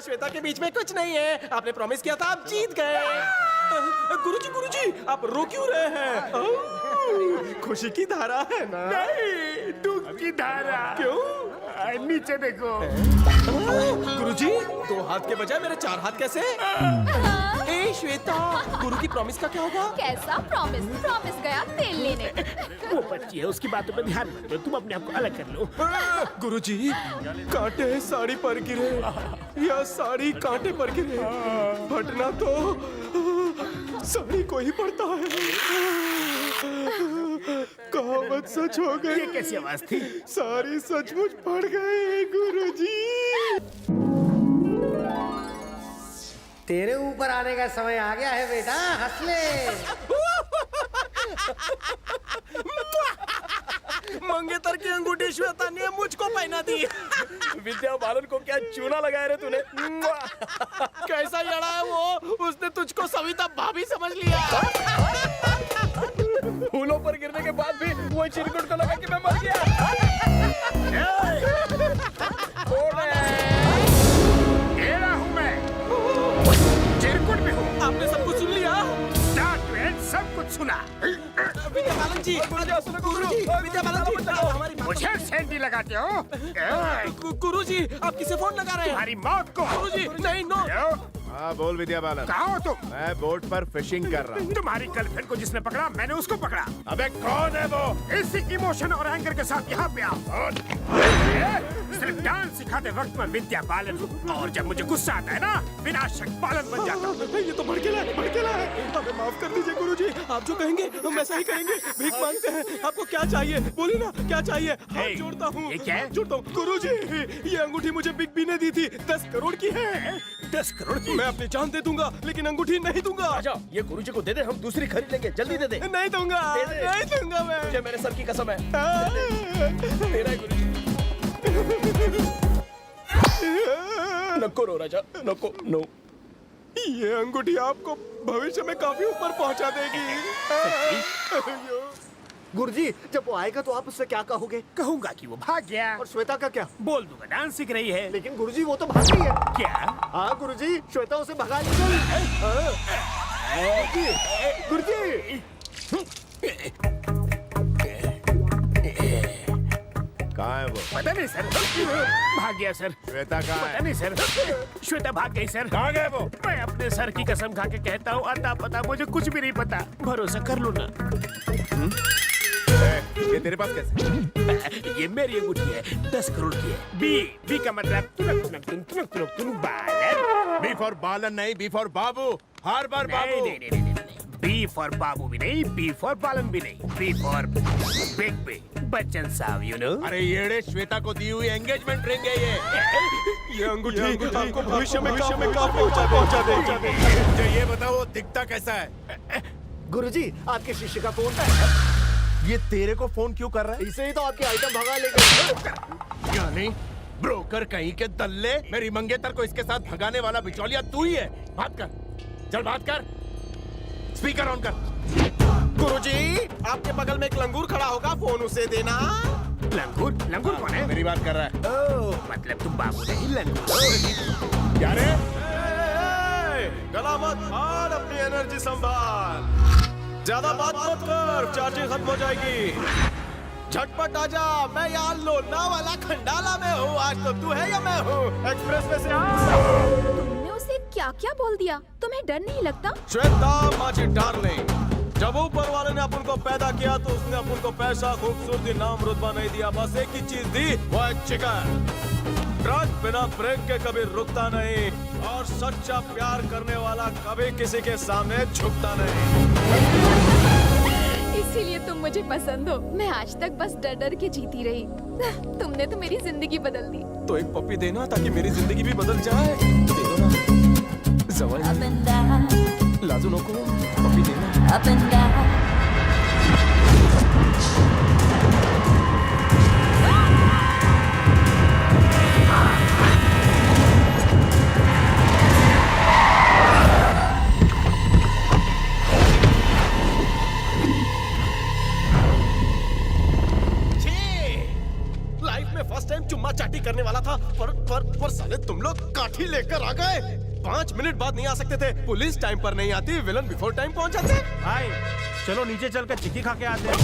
और श्वेता के बीच में कुछ नहीं है। आपने प्रॉमिस किया था, आप जीत गए। गुरुजी, आप रो क्यों रहे हैं? खुशी की धारा है ना? नहीं, दुख की धारा। क्यों? नीचे देखो। गुरुजी, 2 हाथ के बजाय मेरे 4 हाथ कैसे? ए श्वेता, गुरु की प्रॉमिस का क्या होगा? कैसा प्रॉमिस? प्रॉमिस गया तेल लेने। वो बच्ची है, उसकी बातों पर ध्यान मत दो, तुम अपने आप को अलग कर लो। गुरुजी, कांटे साड़ी पर गिरे या साड़ी कांटे पर गिरे, फटना तो साड़ी को ही पड़ता है। कहावत सच हो गई। ये कैसी आवाज थी? सारी सचमुच पड़ गए गुरुजी। तेरे ऊपर आने का समय आ गया है बेटा, हंस ले। मंगेतर की अंगूठी श्वेता ने मुझको पहना दी। विद्या बालन को क्या चूना लगाया रे तूने? कैसा लड़ा है वो? उसने तुझको सविता भाभी समझ लिया। फूलों पर गिरने के बाद भी वो चिरकुट को लगा कि मैं मर गया। घेरा हूँ मैं, चिरकुट भी हूँ। आपने सब कुछ सुन लिया? सब कुछ सुना। विद्या बालन जी, गुरुजी, विद्या बालन जी, हमारी मुझे सेंटी लगाते हो? गुरुजी, आप किसे फोन लगा रहे हैं? हमारी मौत को। गुरुजी, नहीं, नो। हाँ बोल विद्या बालन। कहाँ हो तुम? मैं बोट पर फिशिंग कर रहा हूँ। तुम्हारी गर्लफ्रेंड को जिसने पकड़ा, मैंने उसको पकड़ा। अबे कौन है वो? इसी इमोशन और एंगर के साथ यहाँ पे आओ। सिर्फ डांस सिखाते वक्त मैं विद्या बालन हूँ, और जब मुझे गुस्सा आता है ना, विनाशक बालन बन जाता हूँ। ये तो भड़केला है। हमें माफ कर दीजिए गुरुजी, आप जो कहेंगे हम वैसा ही करेंगे। भीख मांगते हैं, आपको क्या चाहिए? बोलिए ना, क्या चाहिए? हाथ जोड़ता हूँ। ये क्या है? जोड़ता हूँ। गुरुजी, ये अंगूठी मुझे बिग बी ने दी थी, 10 करोड़ की है। 10 करोड़ की? मैं अपनी जान दे दूंगा, लेकिन अंगूठी नहीं दूंगा। आजा, ये गुरुजी को दे दे, हम दूसरी खरीद लेंगे। जल्दी दे दे। नहीं दूंगा, नहीं दूंगा मैं। मुझे मेरे सर की कसम है। तेरा गुरुजी। नको रो राजा, नको नो। ये अंगूठी आपको भविष्य में काफी ऊपर पहुंचा देगी। गुरुजी, जब वो आएगा तो आप उससे क्या कहोगे? कहूंगा कि वो भाग गया। और श्वेता का क्या? बोल दूंगा डांस सीख रही है। लेकिन गुरुजी वो तो भाग गई है। क्या? हाँ गुरुजी, श्वेता उसे भगा ले गई। गुरुजी, कहाँ है वो? पता नहीं सर, भाग गया सर। श्वेता कहाँ पता है? नहीं सर, श्वेता भाग गई सर। कहाँ गए वो? मैं अपने सर की कसम खा के कहता हूँ, अता पता मुझे कुछ भी नहीं पता। भरोसा कर लो ना। ये तेरे पास कैसे? ये मेरी अंगूठी है, 10 करोड़ की है। बी का मतलब तुनक बालन। बी फॉर बालन नहीं, बी फॉर बाबू। हर बार बाबू। नहीं। बी फॉर बाबू भी नहीं, बी फॉर बालन भी नहीं, B for big B. Bachchan साहब, यू नो। अरे येड़े, श्वेता को दी हुई एंगेजमेंट रिंग है ये। ये अंगूठी आपको भविष्य में काफी पहुंचा देगी। मुझे ये बताओ, वो दिखता कैसा है? गुरुजी, आपके शिष्य का फोन है। ये तेरे को फोन क्यों कर रहा है? इसे ही तो आपकी आइटम भगा ले गई। यानी ब्रोकर कहीं के दल्ले, मेरी मंगेतर को इसके साथ भगाने वाला बिचौलिया तू ही है। बात कर, चल बात कर। स्पीकर ऑन कर। गुरुजी, आपके बगल में एक लंगूर खड़ा होगा, फोन उसे देना। लंगूर कौन है? मेरी बात कर रहा है। ओह, मतलब तुम बाबू नहीं, लंगूर। क्या रे? गला मत फाड़, अपनी एनर्जी संभाल। ज्यादा बात मत कर, चार्जिंग खत्म हो जाएगी। झटपट आजा, मैं यहाँ लोना वाला खंडाला में हूँ। आज तो तू है या मैं हूँ? एक्सप्रेस में से आ। तुमने उसे क्या क्या बोल दिया? तुम्हें डर नहीं लगता? श्वेता माची डार्लिंग, जब ऊपर वाले ने अपन को पैदा किया तो उसने अपन को पैसा, खूबसूरती, नाम, रुतबा नहीं दिया। बस एक ही चीज दी, वो है चिकन। ट्रक बिना ब्रेक के कभी रुकता नहीं, और सच्चा प्यार करने वाला कभी किसी के सामने झुकता नहीं। इसीलिए तुम मुझे पसंद हो। मैं आज तक बस डर डर के जीती रही। तुमने तो मेरी जिंदगी बदल दी। तो एक पप्पी देना ताकि मेरी जिंदगी भी बदल जाए। दे दो ना। जवाई लाजू नको, पप्पी देना। लाइफ में फर्स्ट टाइम चुम्मा चाटी करने वाला था था, पर साले तुम लोग काठी लेकर आ गए। 5 मिनट बाद नहीं आ सकते थे। पुलिस टाइम पर नहीं आती, विलन बिफोर टाइम पहुंच जाते। भाई चलो नीचे चलकर चिक्की खा के आते हैं।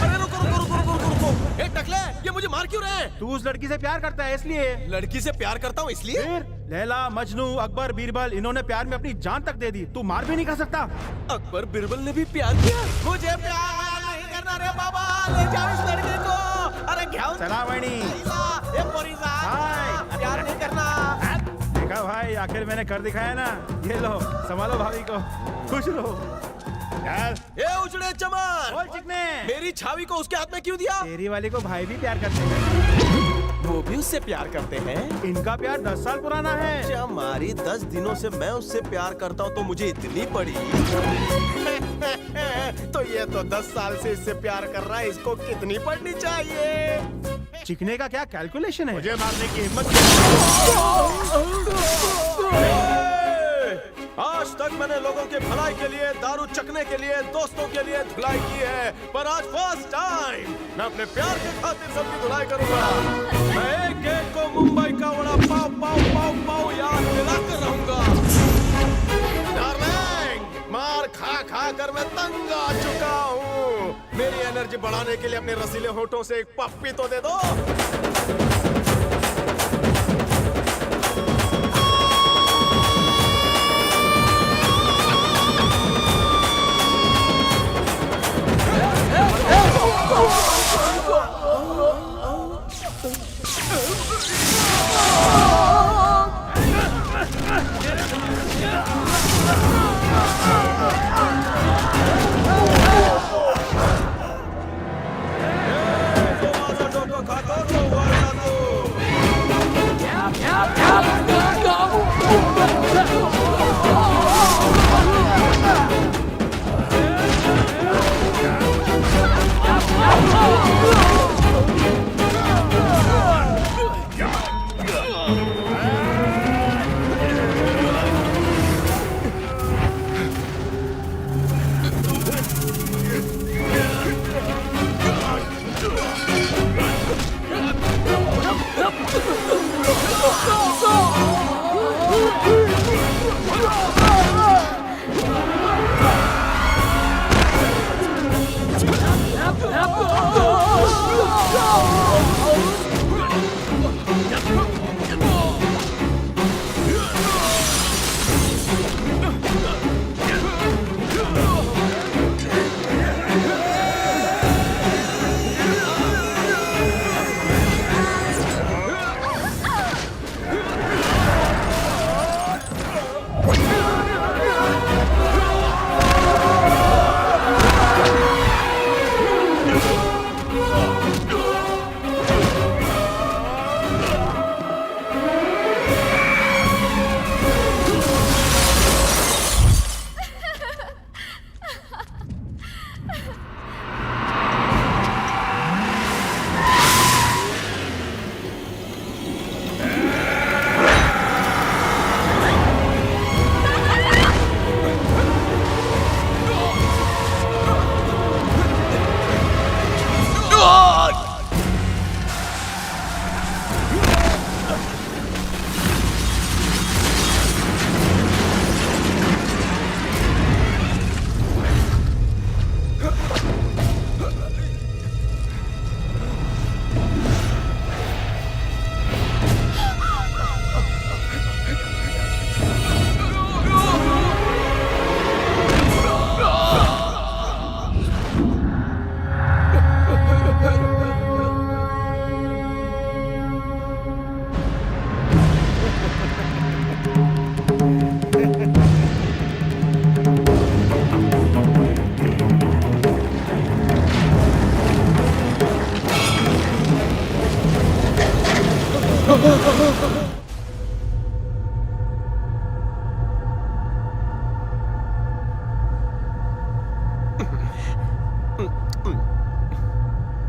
अरे रुको रुको रुको रुको रुको रुको। ए टकले, ये मुझे मार क्यों रहे हैं? तू उस लड़की से प्यार करता है इसलिए। लड़की से प्यार करता हूँ इसलिए? फिर लैला, मजनू, अकबर, बीरबल इन्होंने प्यार में अपनी जान तक दे दी। तू मार भी नहीं खा सकता। अकबर बीरबल ने भी प्यार किया। मुझे प्यार नहीं करना रे बाबा, ले जाओ इस लड़के को। अरे घ्याव चला वाणी। ए पोरीसा, हाय। प्यार नहीं करना। देखा भाई, आखिर मैंने कर दिखाया ना। ये लो, संभालो भाभी को, खुश रहो। ये उजड़े चमन, बोल चिकने, मेरी छावी को उसके हाथ में क्यों दिया? तेरी वाली को भाई भी प्यार करते हैं। वो भी उससे प्यार करते हैं? इनका प्यार 10 साल पुराना है। हमारी 10 दिनों से मैं उससे प्यार करता हूँ तो मुझे इतनी पड़ी। तो ये तो 10 साल से इससे प्यार कर रहा है, इसको कितनी पड़नी चाहिए? चिकने का क्या कैलकुलेशन है? मुझे मारने की हिम्मत। आज तक मैंने लोगों के भलाई के लिए, दारू चखने के लिए, दोस्तों के लिए धुलाई की है, पर आज फर्स्ट टाइम मैं अपने प्यार के खातिर सबकी धुलाई करूंगा। मैं एक एक को मुंबई का वड़ा पाव पाव पाव पाव याद दिलाकर रहूंगा। डार्लिंग, मार खा खा कर मैं तंग आ चुका हूँ। मेरी एनर्जी बढ़ाने के लिए अपने रसीले होठों से एक पप्पी तो दे दो।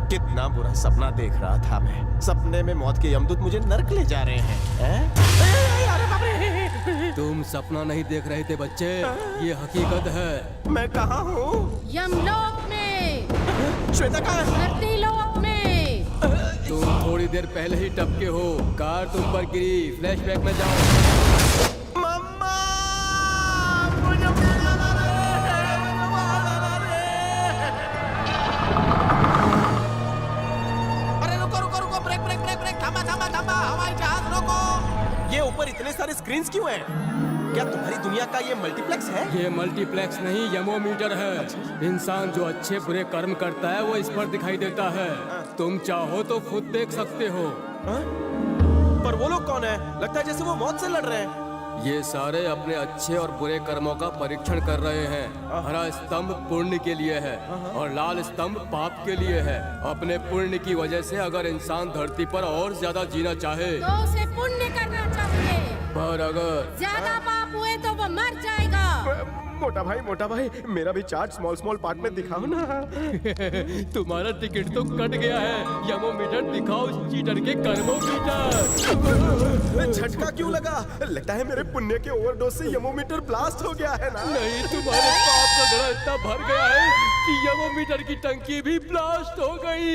कितना बुरा सपना देख रहा था मैं। सपने में मौत के यमदूत मुझे नर्क ले जा रहे हैं। तुम सपना नहीं देख रहे थे बच्चे, ये हकीकत है। मैं कहाँ हूँ? यमलोक में, श्वेता कहाँ है? धरती लोक में। तुम थोड़ी देर पहले ही टपके हो, कार तुम पर गिरी, फ्लैशबैक में जाओ। मम्मा मुझे मारना रे। अरे रुको रुको रुको, ब्रेक ब्रेक ब्रेक ब्रेक, थामा थामा थामा, हवाई जहाज रोको। ये ऊपर इतने सारे स्क्रीन्स क्यों हैं? क्या तुम्हारी दुनिया का ये मल्टीप्लेक्स है? ये मल्टीप्लेक्स नहीं, यमोमीटर है। इंसान जो अच्छे बुरे कर्म करता है वो इस पर दिखाई देता है। तुम चाहो तो खुद देख सकते हो। पर वो लोग कौन है? लगता है जैसे वो मौत से लड़ रहे हैं। ये सारे अपने अच्छे और बुरे कर्मों का परीक्षण कर रहे हैं। हरा स्तंभ पुण्य के लिए है और लाल स्तंभ पाप के लिए है। अपने पुण्य की वजह से अगर इंसान धरती पर और ज्यादा जीना चाहे तो उसे पुण्य करना चाहिए, पर अगर ज्यादा पाप हुए तो वो मर जाएगा। मोटा भाई मेरा भी चार्ट स्मॉल स्मॉल पार्ट में दिखाओ ना। तुम्हारा टिकट तो कट गया है। यमोमीटर दिखाओ उस चीटर के कर्मोमीटर। झटका क्यों लगा? लगता है मेरे पुण्य के ओवरडोज से यमोमीटर ब्लास्ट हो गया है ना। नहीं, तुम्हारे पाप का घड़ा इतना भर गया है कि यमोमीटर की टंकी भी ब्लास्ट हो गई।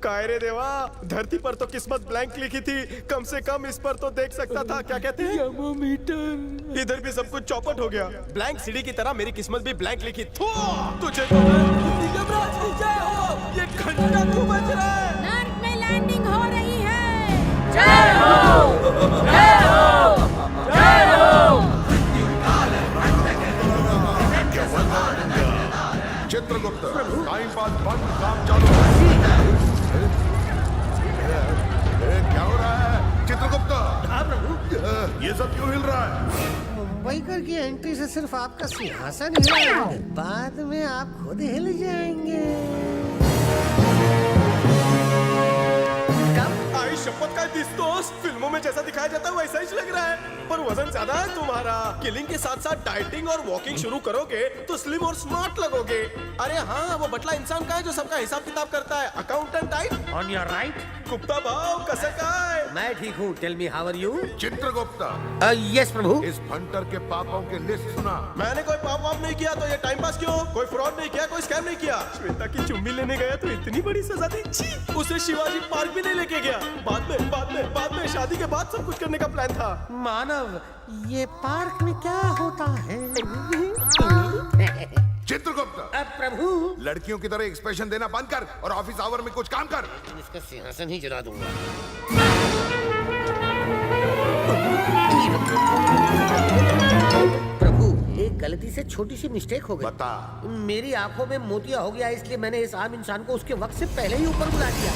काय रे देवा, धरती पर तो किस्मत ब्लैंक लिखी थी, कम से कम इस पर तो देख सकता था। क्या कहते हैं? यमोमीटर। इधर भी सब कुछ चौपट हो गया। ब्लैंक सीढ़ी की तरह मेरी किस्मत भी ब्लैंक लिखी। थू, तुझे तो यमराज की जय हो। ये घंटा क्यों बज रहा है? नर्क में लैंडिंग हो रही है। जय हो, जय हो, जय हो। चित्रगुप्त, टाइम पास बंद, काम चालू। क्या हो रहा है चित्रगुप्त? हाँ प्रभु। ये सब क्यों हिल रहा है? मुंबईकर की एंट्री से सिर्फ आपका सिंहासन हिला है, बाद में आप खुद हिल जाएंगे। आई शपथ का दिस्तोस, फिल्मों में जैसा दिखाया जाता है वैसा ही लग रहा है। पर वजन ज्यादा है तुम्हारा। किलिंग के साथ साथ डाइटिंग और वॉकिंग शुरू करोगे तो स्लिम और स्मार्ट लगोगे। अरे हाँ, वो बटला इंसान का है जो सबका हिसाब किताब करता है। Accountant type. On your right. Gupta भाव कैसे काय? मैं ठीक हूँ। Tell me how are you? Chitragupta, yes प्रभु। इस फंटर के पापों की लिस्ट सुना। मैंने कोई पाप वाप नहीं किया तो ये टाइम पास क्यों? कोई फ्रॉड नहीं किया, कोई स्कैम नहीं किया। श्वेता की चुम्बी लेने गया तो इतनी बड़ी सजा दी। छी! उसे शिवाजी पार्क भी नहीं लेके गया। बाद में शादी के बाद सब कुछ करने का प्लान था। मानव, ये पार्क में क्या होता है? चित्रगुप्त, अब प्रभु। लड़कियों की तरह एक्सप्रेशन देना बंद कर और ऑफिस आवर में कुछ काम कर। इसका सिंहासन ही जला दूंगा। प्रभु, एक गलती से छोटी सी मिस्टेक हो गई। बता। मेरी आंखों में मोतिया हो गया, इसलिए मैंने इस आम इंसान को उसके वक्त से पहले ही ऊपर बुला दिया।